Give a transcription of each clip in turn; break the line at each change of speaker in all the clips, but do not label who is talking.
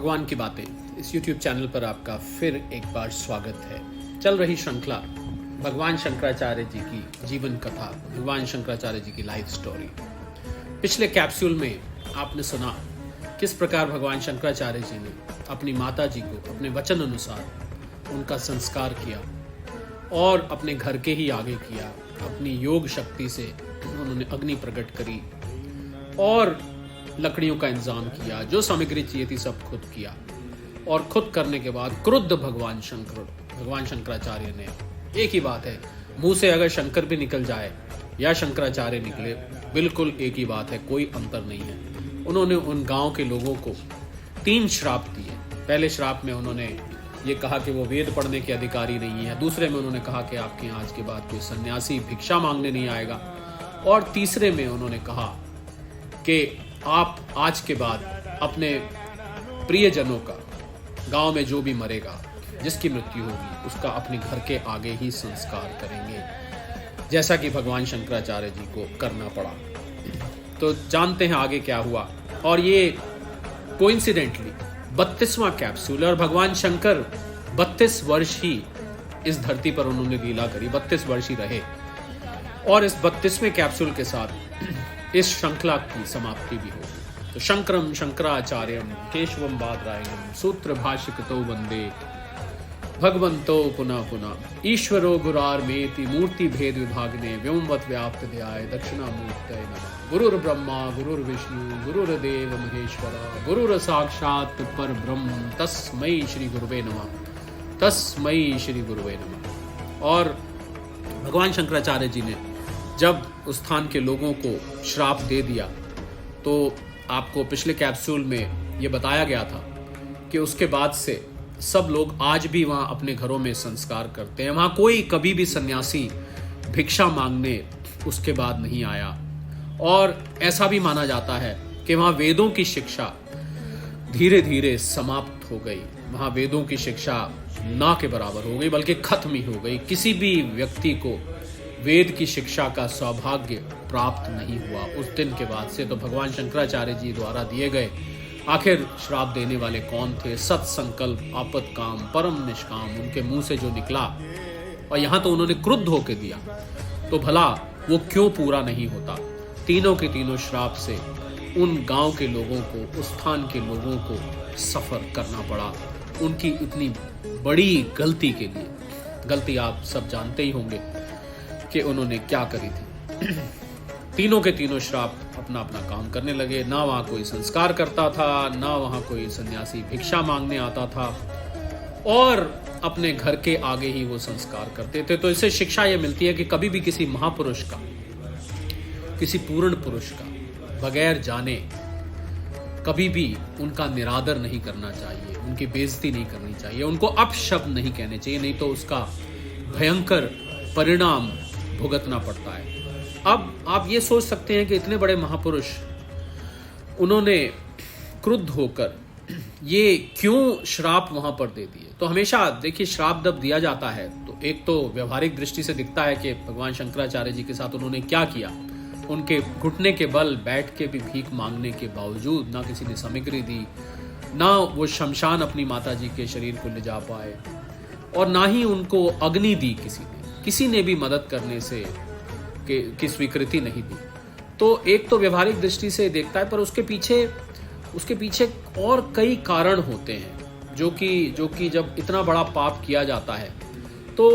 भगवान की बातें इस YouTube चैनल पर आपका फिर एक बार स्वागत है। चल रही श्रृंखला भगवान शंकराचार्य जी की जीवन कथा, भगवान शंकराचार्य जी की लाइफ स्टोरी। पिछले कैप्सूल में आपने सुना किस प्रकार भगवान शंकराचार्य जी ने अपनी माता जी को अपने वचन अनुसार उनका संस्कार किया और अपने घर के ही आगे किया। अपनी योग शक्ति से उन्होंने अग्नि प्रकट करी और लकड़ियों का इंतजाम किया, जो सामग्री चाहिए थी सब खुद किया। और खुद करने के बाद क्रुद्ध भगवान शंकराचार्य ने, एक ही बात है, मुंह से अगर शंकर भी निकल जाए या शंकराचार्य निकले, बिल्कुल एक ही बात है, कोई अंतर नहीं है। उन्होंने उन गांव के लोगों को 3 श्राप दिए। पहले श्राप में उन्होंने ये कहा कि वो वेद पढ़ने के अधिकारी नहीं है। दूसरे में उन्होंने कहा कि आपके यहाँ आज के बाद कोई सन्यासी भिक्षा मांगने नहीं आएगा। और तीसरे में उन्होंने कहा कि आप आज के बाद अपने प्रियजनों का, गांव में जो भी मरेगा, जिसकी मृत्यु होगी, उसका अपने घर के आगे ही संस्कार करेंगे, जैसा कि भगवान शंकराचार्य जी को करना पड़ा। तो जानते हैं आगे क्या हुआ। और ये कोइंसिडेंटली 32वां कैप्सूल, और भगवान शंकर 32 वर्ष ही इस धरती पर उन्होंने लीला करी, 32 वर्ष ही रहे। और इस 32वें कैप्सूल के साथ इस श्रृंखला की समाप्ति भी होगी। तो शंकरम शंकराचार्यम केशवम बादरायणम सूत्र भाष्यकृतो वंदे भगवंतो पुनः पुनः ईश्वरो गुरार्मेति मूर्ति भेद विभागने व्योमवत व्याप्त ध्याय दक्षिणामूर्तये नमः। गुरुर्ब्रह्मा गुरुर्विष्णु गुरुर्देव महेश्वरा गुरुर साक्षात् परब्रह्म तस्मै श्री गुरुवे नमः, तस्मै श्री गुरुवे नमः। और भगवान शंकराचार्य जी ने जब उस स्थान के लोगों को श्राप दे दिया, तो आपको पिछले कैप्सूल में ये बताया गया था कि उसके बाद से सब लोग आज भी वहाँ अपने घरों में संस्कार करते हैं। वहाँ कोई कभी भी सन्यासी भिक्षा मांगने उसके बाद नहीं आया। और ऐसा भी माना जाता है कि वहाँ वेदों की शिक्षा धीरे धीरे समाप्त हो गई। वहाँ वेदों की शिक्षा ना के बराबर हो गई, बल्कि खत्म ही हो गई। किसी भी व्यक्ति को वेद की शिक्षा का सौभाग्य प्राप्त नहीं हुआ उस दिन के बाद से। तो भगवान शंकराचार्य जी द्वारा दिए गए आखिर श्राप देने वाले कौन थे? सत संकल्प आपत काम परम निष्काम, उनके मुंह से जो निकला, और यहाँ तो उन्होंने क्रुद्ध होकर दिया, तो भला वो क्यों पूरा नहीं होता? तीनों के तीनों श्राप से उन गांव के लोगों को, उस स्थान के लोगों को सफर करना पड़ा उनकी इतनी बड़ी गलती के लिए। गलती आप सब जानते ही होंगे कि उन्होंने क्या करी थी। तीनों के तीनों श्राप अपना अपना काम करने लगे। ना वहाँ कोई संस्कार करता था, ना वहाँ कोई सन्यासी भिक्षा मांगने आता था, और अपने घर के आगे ही वो संस्कार करते थे। तो इससे शिक्षा ये मिलती है कि कभी भी किसी महापुरुष का, किसी पूर्ण पुरुष का बगैर जाने कभी भी उनका निरादर नहीं करना चाहिए, उनकी बेइज्जती नहीं करनी चाहिए, उनको अपशब्द नहीं कहने चाहिए, नहीं तो उसका भयंकर परिणाम भुगतना पड़ता है। अब आप ये सोच सकते हैं कि इतने बड़े महापुरुष, उन्होंने क्रुद्ध होकर ये क्यों श्राप वहां पर दे दिए? तो हमेशा देखिए, श्राप जब दिया जाता है तो एक तो व्यवहारिक दृष्टि से दिखता है कि भगवान शंकराचार्य जी के साथ उन्होंने क्या किया। उनके घुटने के बल बैठ के भी भीख मांगने के बावजूद ना किसी ने सामग्री दी, ना वो शमशान अपनी माता जी के शरीर को ले जा पाए, और ना ही उनको अग्नि दी किसी ने भी मदद करने से की स्वीकृति नहीं दी। तो एक तो व्यवहारिक दृष्टि से देखता है, पर उसके पीछे और कई कारण होते हैं, जो कि जब इतना बड़ा पाप किया जाता है तो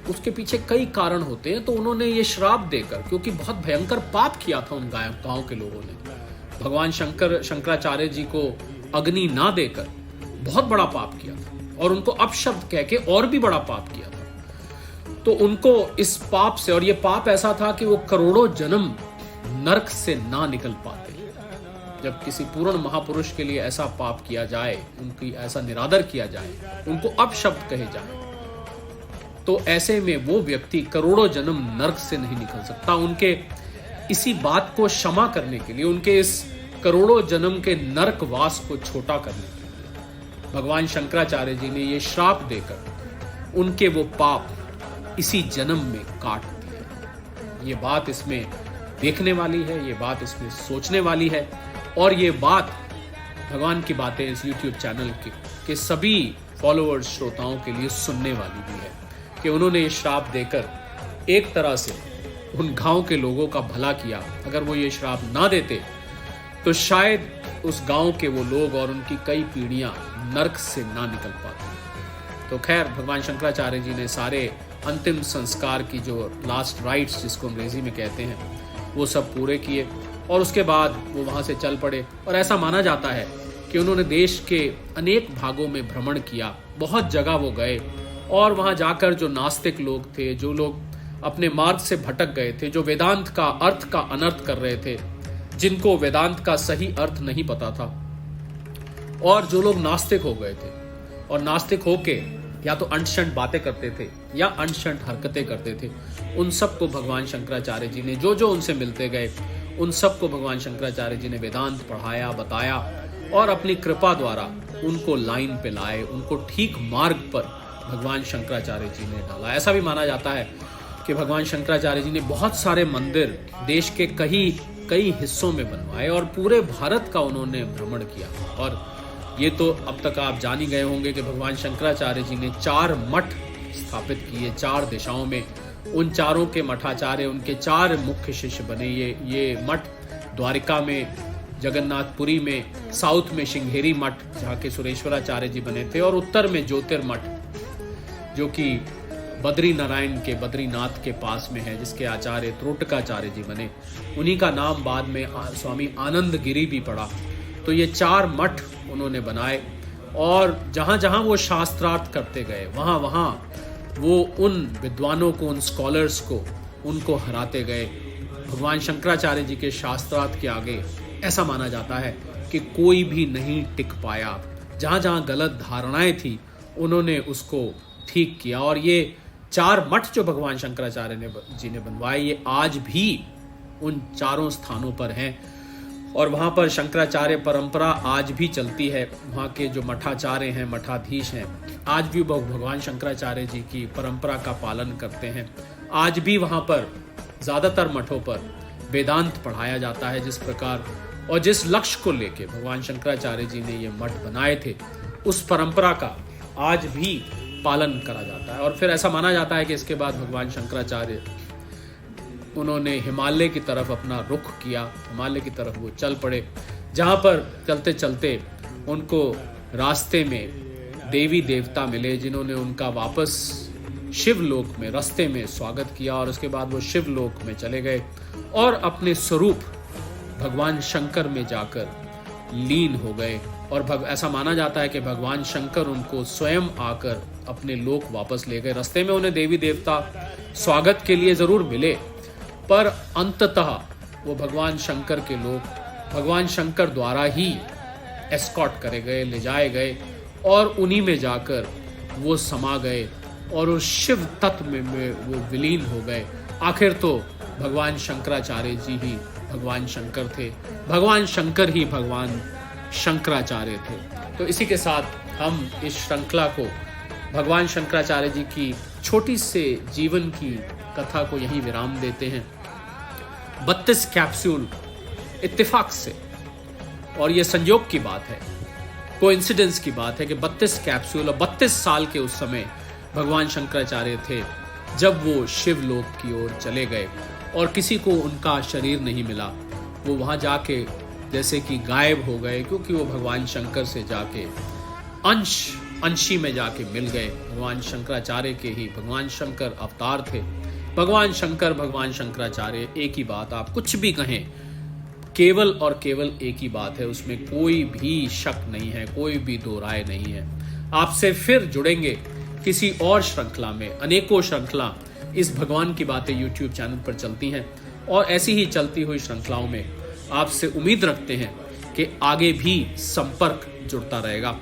उसके पीछे कई कारण होते हैं। तो उन्होंने ये श्राप देकर, क्योंकि बहुत भयंकर पाप किया था उन गांव के लोगों ने, भगवान शंकराचार्य जी को अग्नि ना देकर बहुत बड़ा पाप किया था, और उनको अपशब्द कह के और भी बड़ा पाप किया था। तो उनको इस पाप से, और ये पाप ऐसा था कि वो करोड़ों जन्म नरक से ना निकल पाते। जब किसी पूर्ण महापुरुष के लिए ऐसा पाप किया जाए, उनकी ऐसा निरादर किया जाए, उनको अपशब्द कहे जाए, तो ऐसे में वो व्यक्ति करोड़ों जन्म नरक से नहीं निकल सकता। उनके इसी बात को क्षमा करने के लिए, उनके इस करोड़ों जन्म के नरकवास को छोटा करने के लिए भगवान शंकराचार्य जी ने ये श्राप देकर उनके वो पाप इसी जन्म में काट दिए। ये बात इसमें देखने वाली है, ये बात इसमें सोचने वाली है, और ये बात भगवान की बातें इस YouTube चैनल के सभी फॉलोअर्स श्रोताओं के लिए सुनने वाली भी है कि उन्होंने ये श्राप देकर एक तरह से उन गांव के लोगों का भला किया। अगर वो ये श्राप ना देते तो शायद उस गांव के वो लोग और उनकी कई पीढ़ियां नरक से ना निकल पाती। तो खैर, भगवान शंकराचार्य जी ने सारे अंतिम संस्कार की जो लास्ट राइट्स जिसको अंग्रेजी में कहते हैं वो सब पूरे किए और उसके बाद वो वहाँ से चल पड़े। और ऐसा माना जाता है कि उन्होंने देश के अनेक भागों में भ्रमण किया, बहुत जगह वो गए और वहाँ जाकर जो नास्तिक लोग थे, जो लोग अपने मार्ग से भटक गए थे, जो वेदांत का अर्थ का अनर्थ कर रहे थे, जिनको वेदांत का सही अर्थ नहीं पता था, और जो लोग नास्तिक हो गए थे और नास्तिक होके या तो अंशंट बातें करते थे या अंशंट हरकतें करते थे, उन सबको भगवान शंकराचार्य जी ने जो उनसे मिलते गए उन सबको भगवान शंकराचार्य जी ने वेदांत पढ़ाया, बताया और अपनी कृपा द्वारा उनको लाइन पे लाए, उनको ठीक मार्ग पर भगवान शंकराचार्य जी ने डाला। ऐसा भी माना जाता है कि भगवान शंकराचार्य जी ने बहुत सारे मंदिर देश के कई हिस्सों में बनवाए और पूरे भारत का उन्होंने भ्रमण किया। और ये तो अब तक आप जान ही गए होंगे कि भगवान शंकराचार्य जी ने 4 मठ स्थापित किए 4 दिशाओं में। उन चारों के मठाचार्य उनके 4 मुख्य शिष्य बने। ये मठ द्वारिका में, जगन्नाथपुरी में, साउथ में श्रृंगेरी मठ जहाँ के सुरेश्वराचार्य जी बने थे, और उत्तर में ज्योतिर्मठ जो कि बद्री नारायण के बद्रीनाथ के पास में है, जिसके आचार्य त्रोटकाचार्य जी बने। उन्हीं का नाम बाद में स्वामी आनंद गिरी भी पड़ा। तो ये 4 मठ उन्होंने बनाए और जहाँ जहाँ वो शास्त्रार्थ करते गए वहाँ वहाँ वो उन विद्वानों को, उन स्कॉलर्स को, उनको हराते गए। भगवान शंकराचार्य जी के शास्त्रार्थ के आगे ऐसा माना जाता है कि कोई भी नहीं टिक पाया। जहाँ जहाँ गलत धारणाएं थी उन्होंने उसको ठीक किया। और ये 4 मठ जो भगवान शंकराचार्य जी ने बनवाए, ये आज भी उन चारों स्थानों पर हैं और वहाँ पर शंकराचार्य परंपरा आज भी चलती है। वहाँ के जो मठाचार्य हैं, मठाधीश हैं, आज भी भगवान शंकराचार्य जी की परंपरा का पालन करते हैं। आज भी वहाँ पर ज़्यादातर मठों पर वेदांत पढ़ाया जाता है जिस प्रकार और जिस लक्ष्य को लेके भगवान शंकराचार्य जी ने ये मठ बनाए थे, उस परंपरा का आज भी पालन करा जाता है। और फिर ऐसा माना जाता है कि इसके बाद भगवान शंकराचार्य उन्होंने हिमालय की तरफ अपना रुख किया, हिमालय की तरफ वो चल पड़े, जहाँ पर चलते चलते उनको रास्ते में देवी देवता मिले जिन्होंने उनका वापस शिवलोक में रास्ते में स्वागत किया। और उसके बाद वो शिवलोक में चले गए और अपने स्वरूप भगवान शंकर में जाकर लीन हो गए। और ऐसा माना जाता है कि भगवान शंकर उनको स्वयं आकर अपने लोक वापस ले गए। रास्ते में उन्हें देवी देवता स्वागत के लिए जरूर मिले, पर अंततः वो भगवान शंकर के लोग भगवान शंकर द्वारा ही एस्कॉर्ट करे गए, ले जाए गए और उन्हीं में जाकर वो समा गए और उस शिव तत्व में वो विलीन हो गए। आखिर तो भगवान शंकराचार्य जी ही भगवान शंकर थे, भगवान शंकर ही भगवान शंकराचार्य थे। तो इसी के साथ हम इस श्रृंखला को भगवान शंकराचार्य जी की छोटी से जीवन की कथा को यहीं विराम देते हैं। 32 कैप्सूल इत्तेफाक से, और ये संयोग की बात है, कोइंसिडेंस की बात है कि 32 कैप्सूल और 32 साल के उस समय भगवान शंकराचार्य थे जब वो शिवलोक की ओर चले गए और किसी को उनका शरीर नहीं मिला। वो वहाँ जाके जैसे कि गायब हो गए, क्योंकि वो भगवान शंकर से जाके अंशी में जाके मिल गए। भगवान शंकराचार्य के ही भगवान शंकर अवतार थे। भगवान शंकर, भगवान शंकराचार्य, एक ही बात, आप कुछ भी कहें, केवल और केवल एक ही बात है, उसमें कोई भी शक नहीं है, कोई भी दो राय नहीं है। आपसे फिर जुड़ेंगे किसी और श्रृंखला में। अनेकों श्रृंखला इस भगवान की बातें YouTube चैनल पर चलती हैं और ऐसी ही चलती हुई श्रृंखलाओं में आपसे उम्मीद रखते हैं कि आगे भी संपर्क जुड़ता रहेगा।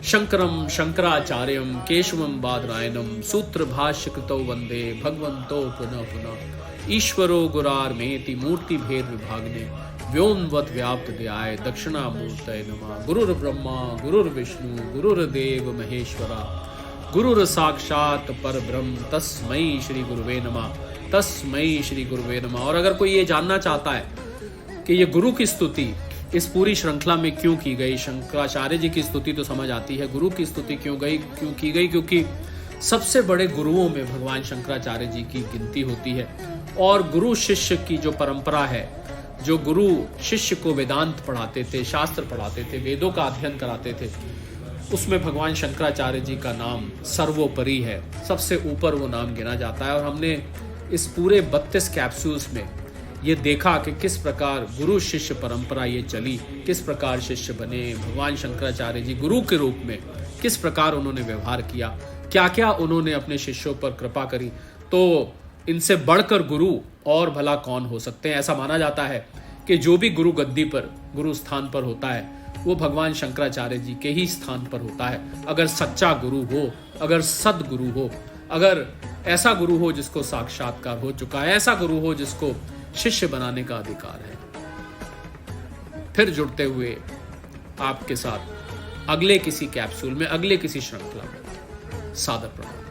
शंकरम शंकराचार्यम केशवम बादरायणम सूत्र भाष्य कृतौ वंदे भगवंतो पुनः पुनः ईश्वरो गुरार्मेति मूर्ति भेद विभागने व्योमवत व्याप्त दयाय दक्षिणामूर्तये नमः। गुरुर् ब्रह्मा गुरुर्विष्णु गुरुर्देव महेश्वरा गुरुर साक्षात परब्रह्म तस्मै श्री गुरुवे नमः, तस्मै श्री गुरुवे नमः। और अगर कोई ये जानना चाहता है कि ये गुरु की स्तुति इस पूरी श्रृंखला में क्यों की गई। शंकराचार्य जी की स्तुति तो समझ आती है, गुरु की स्तुति क्यों की गई, क्योंकि सबसे बड़े गुरुओं में भगवान शंकराचार्य जी की गिनती होती है। और गुरु शिष्य की जो परंपरा है, जो गुरु शिष्य को वेदांत पढ़ाते थे, शास्त्र पढ़ाते थे, वेदों का अध्ययन कराते थे, उसमें भगवान शंकराचार्य जी का नाम सर्वोपरि है, सबसे ऊपर वो नाम गिना जाता है। और हमने इस पूरे 32 कैप्सूल्स में ये देखा कि किस प्रकार गुरु शिष्य परंपरा ये चली, किस प्रकार शिष्य बने, भगवान शंकराचार्य जी गुरु के रूप में किस प्रकार उन्होंने व्यवहार किया, क्या क्या उन्होंने अपने शिष्यों पर कृपा करी। तो इनसे बढ़कर गुरु और भला कौन हो सकते हैं। ऐसा माना जाता है कि जो भी गुरु गद्दी पर, गुरु स्थान पर होता है, वो भगवान शंकराचार्य जी के ही स्थान पर होता है। अगर सच्चा गुरु हो, अगर सदगुरु हो, अगर ऐसा गुरु हो जिसको साक्षात्कार हो चुका है, ऐसा गुरु हो जिसको शिष्य बनाने का अधिकार है। फिर जुड़ते हुए आपके साथ अगले किसी कैप्सूल में, अगले किसी श्रृंखला में। सादर प्रणाम।